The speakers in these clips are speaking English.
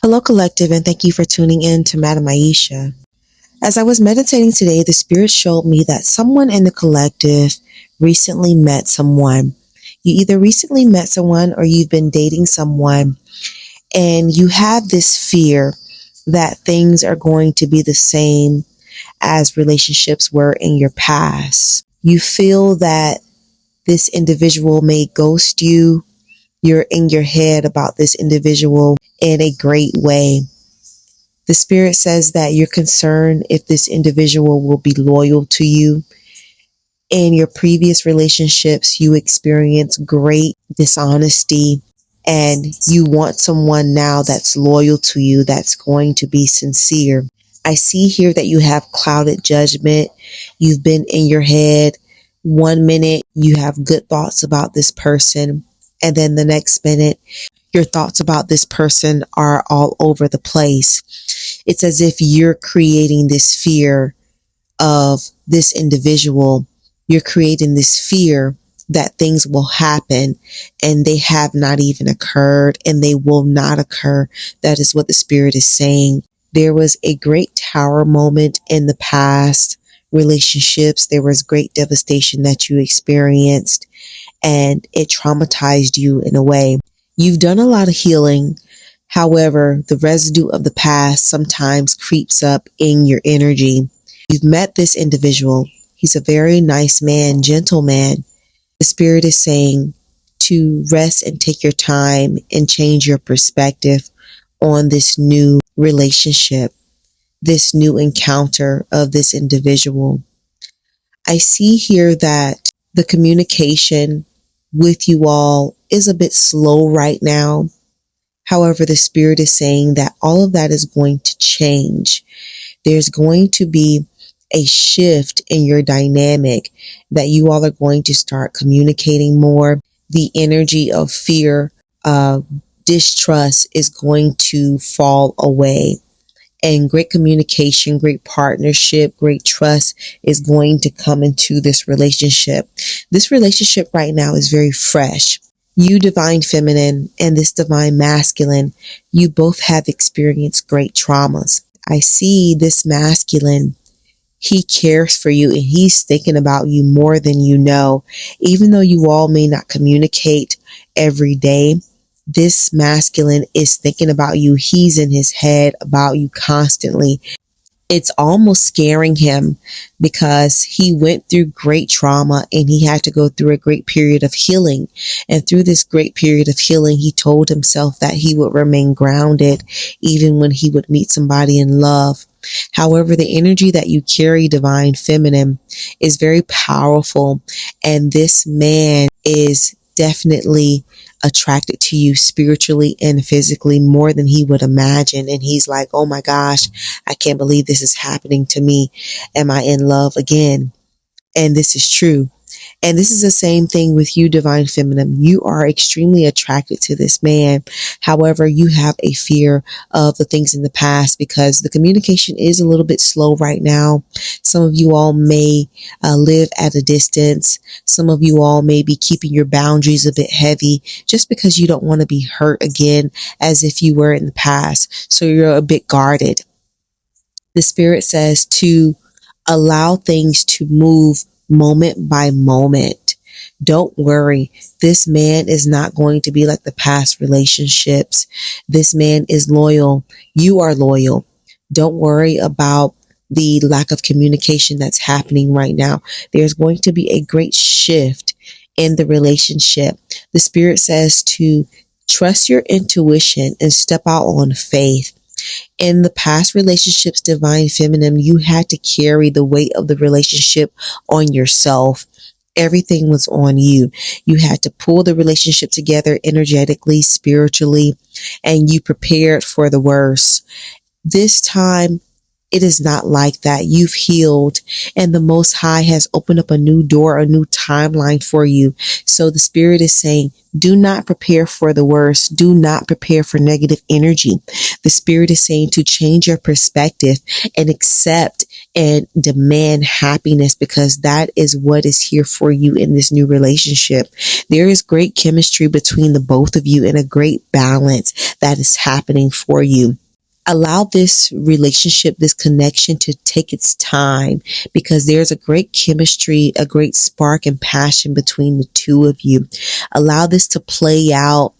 Hello, Collective, and thank you for tuning in to Madam Aisha. As I was meditating today, the Spirit showed me that someone in the collective recently met someone. You either recently met someone or you've been dating someone, and you have this fear that things are going to be the same as relationships were in your past. You feel that this individual may ghost you. You're in your head about this individual in a great way. The Spirit says that you're concerned if this individual will be loyal to you. In your previous relationships, you experienced great dishonesty, and you want someone now that's loyal to you, that's going to be sincere. I see here that you have clouded judgment. You've been in your head. 1 minute, you have good thoughts about this person, and then the next minute, your thoughts about this person are all over the place. It's as if you're creating this fear of this individual. You're creating this fear that things will happen, and they have not even occurred, and they will not occur. That is what the Spirit is saying. There was a great tower moment in the past relationships. There was great devastation that you experienced, and it traumatized you in a way. You've done a lot of healing. However, the residue of the past sometimes creeps up in your energy. You've met this individual. He's a very nice man, gentle man. The Spirit is saying to rest and take your time and change your perspective on this new relationship, this new encounter of this individual. I see here that the communication with you all is a bit slow right now. However, the Spirit is saying that all of that is going to change. There's going to be a shift in your dynamic, that you all are going to start communicating more. The energy of fear, distrust is going to fall away. And great communication, great partnership, great trust is going to come into this relationship. This relationship right now is very fresh. You, divine feminine, and this divine masculine, you both have experienced great traumas. I see this masculine. He cares for you, and he's thinking about you more than you know. Even though you all may not communicate every day, this masculine is thinking about you. He's in his head about you constantly. It's almost scaring him because he went through great trauma and he had to go through a great period of healing. And through this great period of healing, he told himself that he would remain grounded even when he would meet somebody in love. However, the energy that you carry, divine feminine, is very powerful. And this man is definitely attracted to you spiritually and physically more than he would imagine. And he's like, oh my gosh, I can't believe this is happening to me. Am I in love again? And this is true. And this is the same thing with you, divine feminine. You are extremely attracted to this man. However, you have a fear of the things in the past because the communication is a little bit slow right now. Some of you all may live at a distance. Some of you all may be keeping your boundaries a bit heavy just because you don't want to be hurt again as if you were in the past. So you're a bit guarded. The Spirit says to allow things to move moment by moment. Don't worry. This man is not going to be like the past relationships. This man is loyal. You are loyal. Don't worry about the lack of communication that's happening right now. There's going to be a great shift in the relationship. The Spirit says to trust your intuition and step out on faith. In the past relationships, divine feminine, you had to carry the weight of the relationship on yourself. Everything was on you. You had to pull the relationship together energetically, spiritually, and you prepared for the worst. This time, it is not like that. You've healed, and the Most High has opened up a new door, a new timeline for you. So the Spirit is saying, do not prepare for the worst. Do not prepare for negative energy. The Spirit is saying to change your perspective and accept and demand happiness, because that is what is here for you in this new relationship. There is great chemistry between the both of you and a great balance that is happening for you. Allow this relationship, this connection to take its time, because there's a great chemistry, a great spark and passion between the two of you. Allow this to play out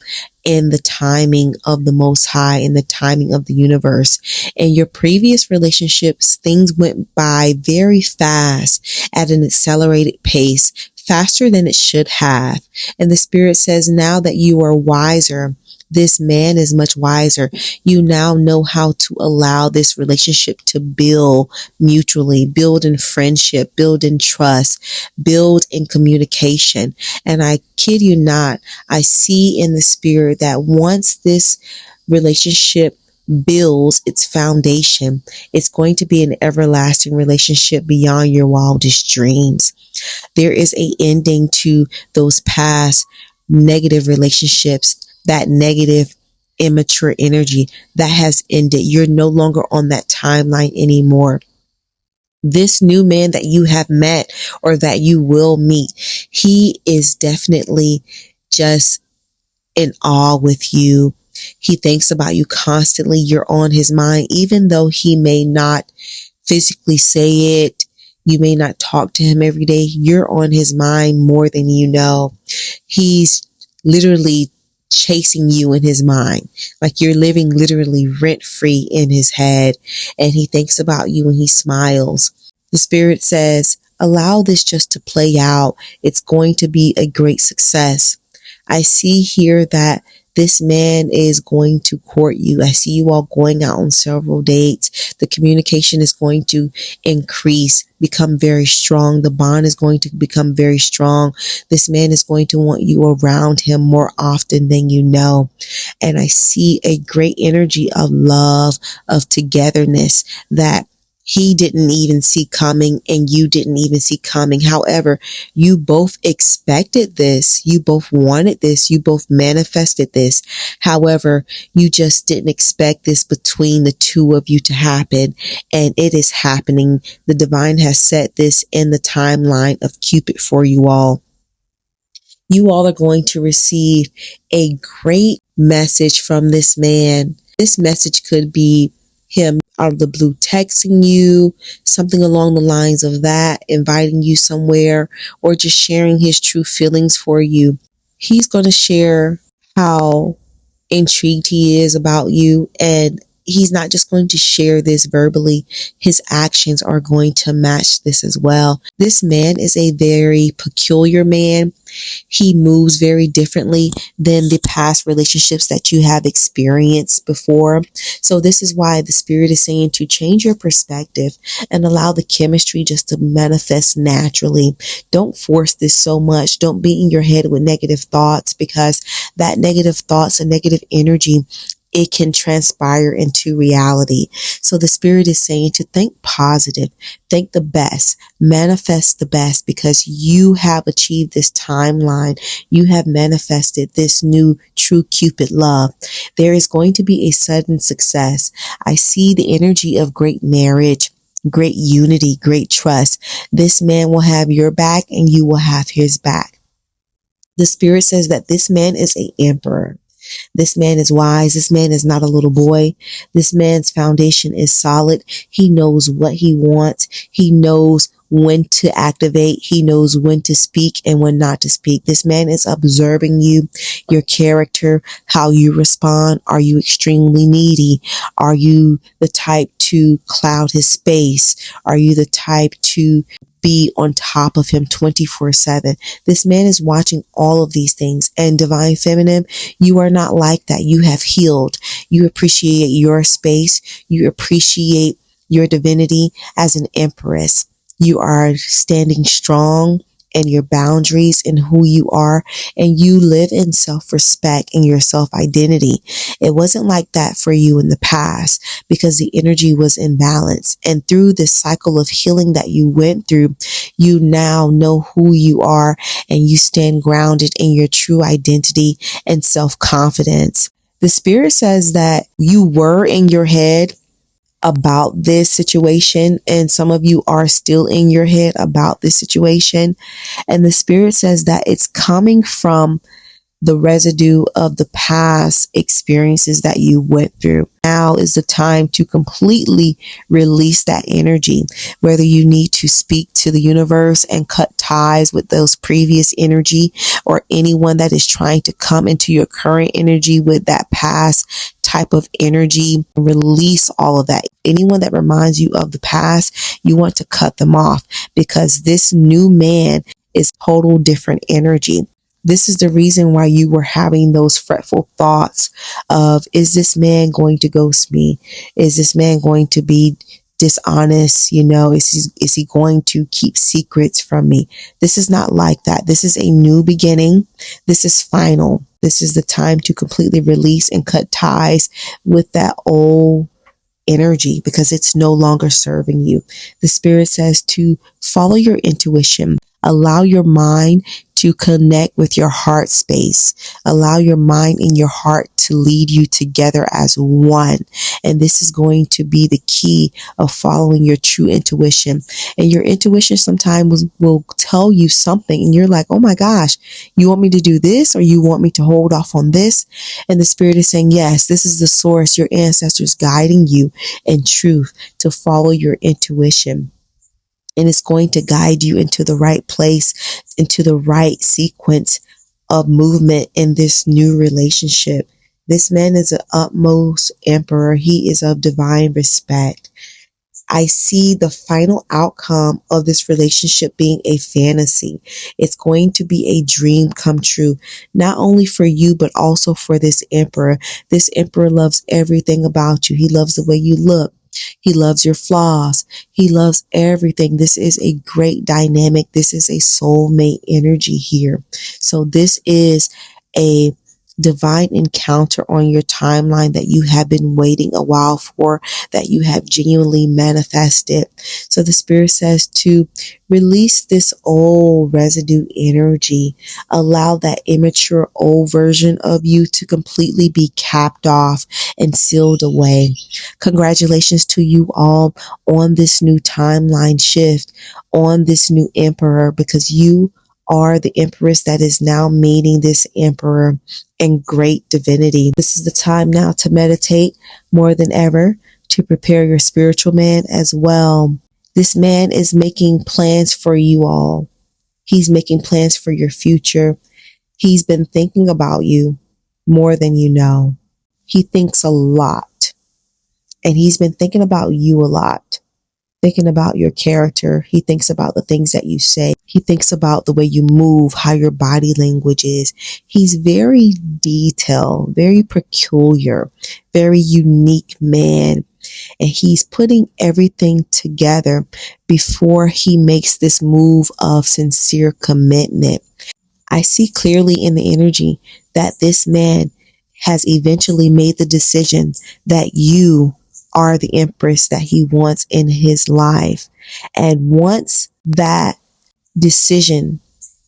in the timing of the Most High, in the timing of the universe. In your previous relationships, things went by very fast at an accelerated pace, faster than it should have. And the Spirit says now that you are wiser, this man is much wiser. You now know how to allow this relationship to build mutually, build in friendship, build in trust, build in communication. And I kid you not, I see in the Spirit that once this relationship builds its foundation, it's going to be an everlasting relationship beyond your wildest dreams. There is an ending to those past negative relationships, that negative, immature energy that has ended. You're no longer on that timeline anymore. This new man that you have met or that you will meet, he is definitely just in awe with you. He thinks about you constantly. You're on his mind, even though he may not physically say it. You may not talk to him every day. You're on his mind more than you know. He's literally chasing you in his mind, like you're living literally rent free in his head, and he thinks about you and he smiles. The Spirit says, allow this just to play out. It's going to be a great success. I see here that this man is going to court you. I see you all going out on several dates. The communication is going to increase, become very strong. The bond is going to become very strong. This man is going to want you around him more often than you know. And I see a great energy of love, of togetherness that he didn't even see coming and you didn't even see coming. However, you both expected this. You both wanted this. You both manifested this. However, you just didn't expect this between the two of you to happen. And it is happening. The divine has set this in the timeline of Cupid for you all. You all are going to receive a great message from this man. This message could be him out of the blue texting you, something along the lines of that, inviting you somewhere, or just sharing his true feelings for you. He's going to share how intrigued he is about you, and he's not just going to share this verbally. His actions are going to match this as well. This man is a very peculiar man. He moves very differently than the past relationships that you have experienced before. So this is why the Spirit is saying to change your perspective and allow the chemistry just to manifest naturally. Don't force this so much. Don't be in your head with negative thoughts, because that negative thoughts and negative energy, it can transpire into reality. So the Spirit is saying to think positive, think the best, manifest the best, because you have achieved this timeline. You have manifested this new true Cupid love. There is going to be a sudden success. I see the energy of great marriage, great unity, great trust. This man will have your back and you will have his back. The Spirit says that this man is an emperor. This man is wise. This man is not a little boy. This man's foundation is solid. He knows what he wants. He knows when to activate. He knows when to speak and when not to speak. This man is observing you, your character, how you respond. Are you extremely needy? Are you the type to cloud his space? Are you the type to be on top of him 24/7? This man is watching all of these things. And Divine Feminine, you are not like that. You have healed. You appreciate your space. You appreciate your divinity as an empress. You are standing strong in your boundaries and who you are, and you live in self-respect and your self-identity. It wasn't like that for you in the past because the energy was imbalanced. And through this cycle of healing that you went through, you now know who you are and you stand grounded in your true identity and self-confidence. The Spirit says that you were in your head about this situation, and some of you are still in your head about this situation. And the spirit says that it's coming from the residue of the past experiences that you went through. Now is the time to completely release that energy, whether you need to speak to the universe and cut ties with those previous energy, or anyone that is trying to come into your current energy with that past type of energy. Release all of that. Anyone that reminds you of the past, you want to cut them off, because this new man is total different energy. This is the reason why you were having those fretful thoughts of, is this man going to ghost me? Is this man going to be dishonest? Is he going to keep secrets from me? This is not like that. This is a new beginning. This is final. This is the time to completely release and cut ties with that old energy, because it's no longer serving you. The spirit says to follow your intuition. Allow your mind to connect with your heart space. Allow your mind and your heart to lead you together as one. And this is going to be the key of following your true intuition. And your intuition sometimes will tell you something and you're like, oh my gosh, you want me to do this, or you want me to hold off on this? And the spirit is saying, yes, this is the source, your ancestors guiding you in truth to follow your intuition. And it's going to guide you into the right place, into the right sequence of movement in this new relationship. This man is an utmost emperor. He is of divine respect. I see the final outcome of this relationship being a fantasy. It's going to be a dream come true, not only for you, but also for this emperor. This emperor loves everything about you. He loves the way you look. He loves your flaws. He loves everything. This is a great dynamic. This is a soulmate energy here. So this is a divine encounter on your timeline that you have been waiting a while for, that you have genuinely manifested. So the spirit says to release this old residue energy. Allow that immature old version of you to completely be capped off and sealed away. Congratulations to you all on this new timeline shift, on this new emperor, because you are the empress that is now meeting this emperor in great divinity. This is the time now to meditate more than ever, to prepare your spiritual man as well. This man is making plans for you all. He's making plans for your future. He's been thinking about you more than you know. He thinks a lot, and he's been thinking about you a lot. Thinking about your character. He thinks about the things that you say. He thinks about the way you move, how your body language is. He's very detailed, very peculiar, very unique man. And he's putting everything together before he makes this move of sincere commitment. I see clearly in the energy that this man has eventually made the decision that you are the empress that he wants in his life. And once that decision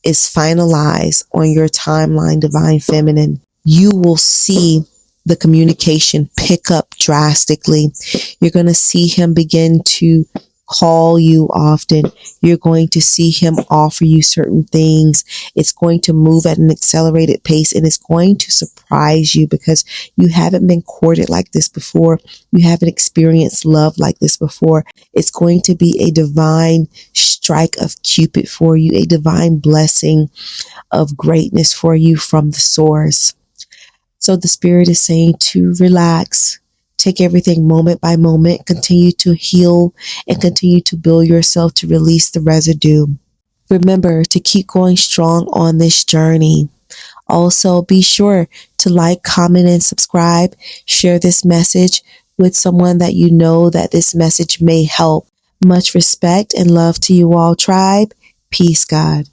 is finalized on your timeline, divine feminine, you will see the communication pick up drastically. You're going to see him begin to call you often. You're going to see him offer you certain things. It's going to move at an accelerated pace, and it's going to surprise you because you haven't been courted like this before. You haven't experienced love like this before. It's going to be a divine strike of Cupid for you, a divine blessing of greatness for you from the source. So the spirit is saying to relax. Take everything moment by moment, continue to heal and continue to build yourself to release the residue. Remember to keep going strong on this journey. Also, be sure to like, comment, and subscribe. Share this message with someone that you know that this message may help. Much respect and love to you all, tribe. Peace, God.